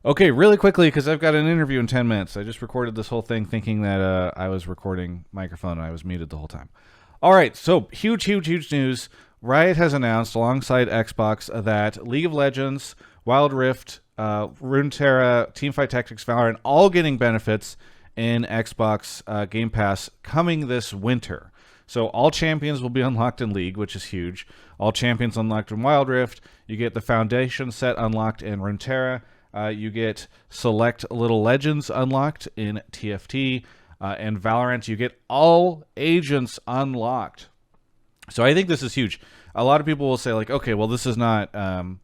Okay, really quickly, because I've got an interview in 10 minutes. I just recorded this whole thing thinking that I was recording microphone and I was muted the whole time. All right, so huge news. Riot has announced alongside Xbox that League of Legends, Wild Rift, Runeterra, Teamfight Tactics, Valorant, all getting benefits in Xbox Game Pass coming this winter. So all champions will be unlocked in League, which is huge. All champions unlocked in Wild Rift. You get the Foundation set unlocked in Runeterra. You get select little legends unlocked in TFT, and Valorant. You get all agents unlocked. So I think this is huge. A lot of people will say like, okay, well, this is not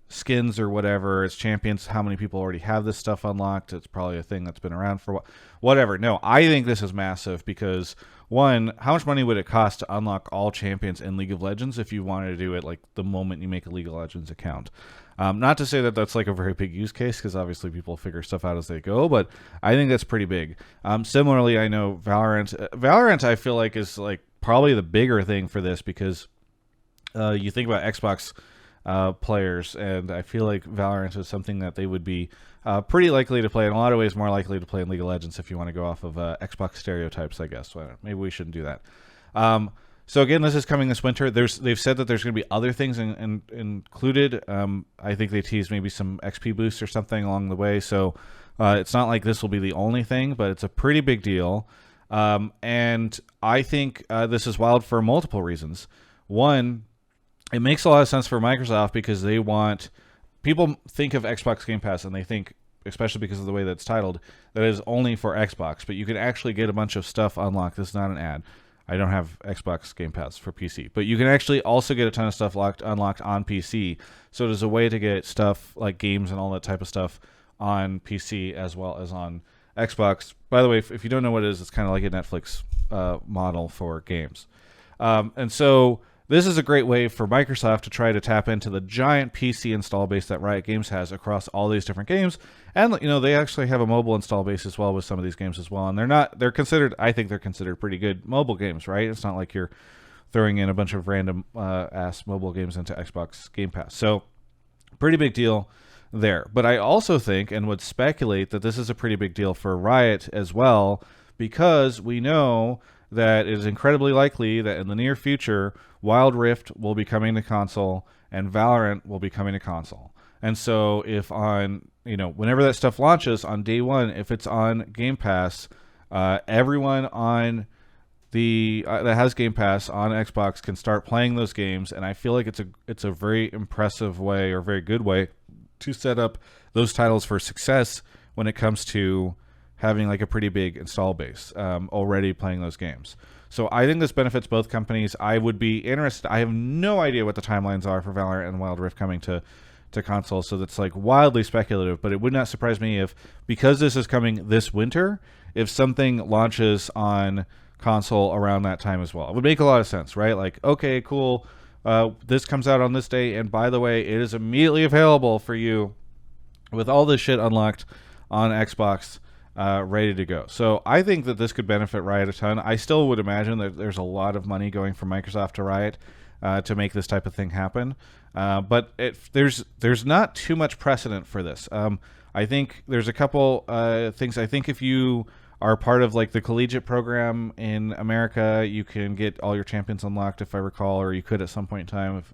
skins or whatever. It's champions. How many people already have this stuff unlocked? It's probably a thing that's been around for whatever. No, I think this is massive because one, how much money would it cost to unlock all champions in League of Legends if you wanted to do it like the moment you make a League of Legends account? Not to say that that's like a very big use case because obviously people figure stuff out as they go, but I think that's pretty big. Similarly, I know Valorant I feel like is like probably the bigger thing for this because you think about Xbox players, and I feel like Valorant is something that they would be pretty likely to play, in a lot of ways more likely to play in League of Legends if you want to go off of Xbox stereotypes, I guess. Well, maybe we shouldn't do that. So again, this is coming this winter. They've said that there's going to be other things included. I think they teased maybe some XP boosts or something along the way. So it's not like this will be the only thing, but it's a pretty big deal. And I think this is wild for multiple reasons. One, it makes a lot of sense for Microsoft because they want people think of Xbox Game Pass and they think, especially because of the way that's titled, that it is only for Xbox. But you can actually get a bunch of stuff unlocked. This is not an ad. I don't have Xbox Game Pass for PC, but you can actually also get a ton of stuff unlocked on PC. So there's a way to get stuff like games and all that type of stuff on PC as well as on Xbox. By the way, if you don't know what it is, it's kind of like a Netflix model for games. And so this is a great way for Microsoft to try to tap into the giant PC install base that Riot Games has across all these different games. And, you know, they actually have a mobile install base as well with some of these games as well. And I think they're considered pretty good mobile games, right? It's not like you're throwing in a bunch of random ass mobile games into Xbox Game Pass. So, pretty big deal there. But I also think and would speculate that this is a pretty big deal for Riot as well, because we know that it is incredibly likely that in the near future, Wild Rift will be coming to console and Valorant will be coming to console. And so if on, whenever that stuff launches on day one, if it's on Game Pass, everyone on that has Game Pass on Xbox can start playing those games. And I feel like it's a very impressive way, or very good way, to set up those titles for success when it comes to having like a pretty big install base already playing those games. So I think this benefits both companies. I would be interested. I have no idea what the timelines are for Valorant and Wild Rift coming to console, so that's like wildly speculative, but it would not surprise me if, because this is coming this winter, if something launches on console around that time as well. It would make a lot of sense, right? Like, okay, cool, this comes out on this day, and by the way, it is immediately available for you with all this shit unlocked on Xbox, ready to go. So I think that this could benefit Riot a ton. I still would imagine that there's a lot of money going from Microsoft to Riot to make this type of thing happen. But there's not too much precedent for this. I think there's a couple things. I think if you are part of like the collegiate program in America, you can get all your champions unlocked, if I recall, or you could at some point in time.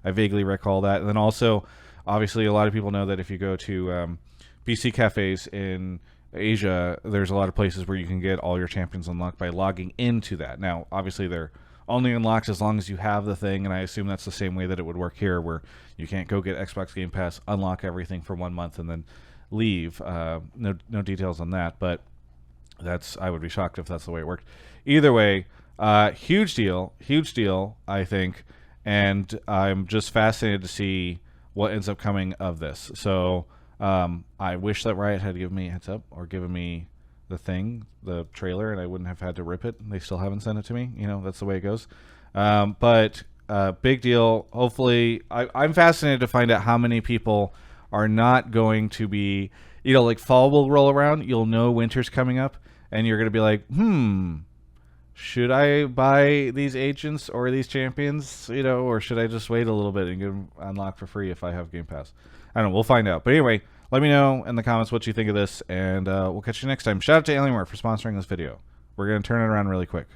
I vaguely recall that. And then also, obviously, a lot of people know that if you go to PC cafes in Asia, there's a lot of places where you can get all your champions unlocked by logging into that. Now, obviously, they're only unlocked as long as you have the thing, and I assume that's the same way that it would work here, where you can't go get Xbox Game Pass, unlock everything for 1 month, and then leave. No details on that, but I would be shocked if that's the way it worked. Either way, huge deal, I think, and I'm just fascinated to see what ends up coming of this. So I wish that Riot had given me a heads up or given me the trailer, and I wouldn't have had to rip it. They still haven't sent it to me. That's the way it goes. But big deal. Hopefully, I'm fascinated to find out how many people are not going to be, like fall will roll around. You'll know winter's coming up, and you're going to be like, should I buy these agents or these champions, or should I just wait a little bit and get them unlocked for free if I have Game Pass? I don't know. We'll find out. But anyway, Let me know in the comments what you think of this, and we'll catch you next time. Shout out to Alienware for sponsoring this video. We're going to turn it around really quick.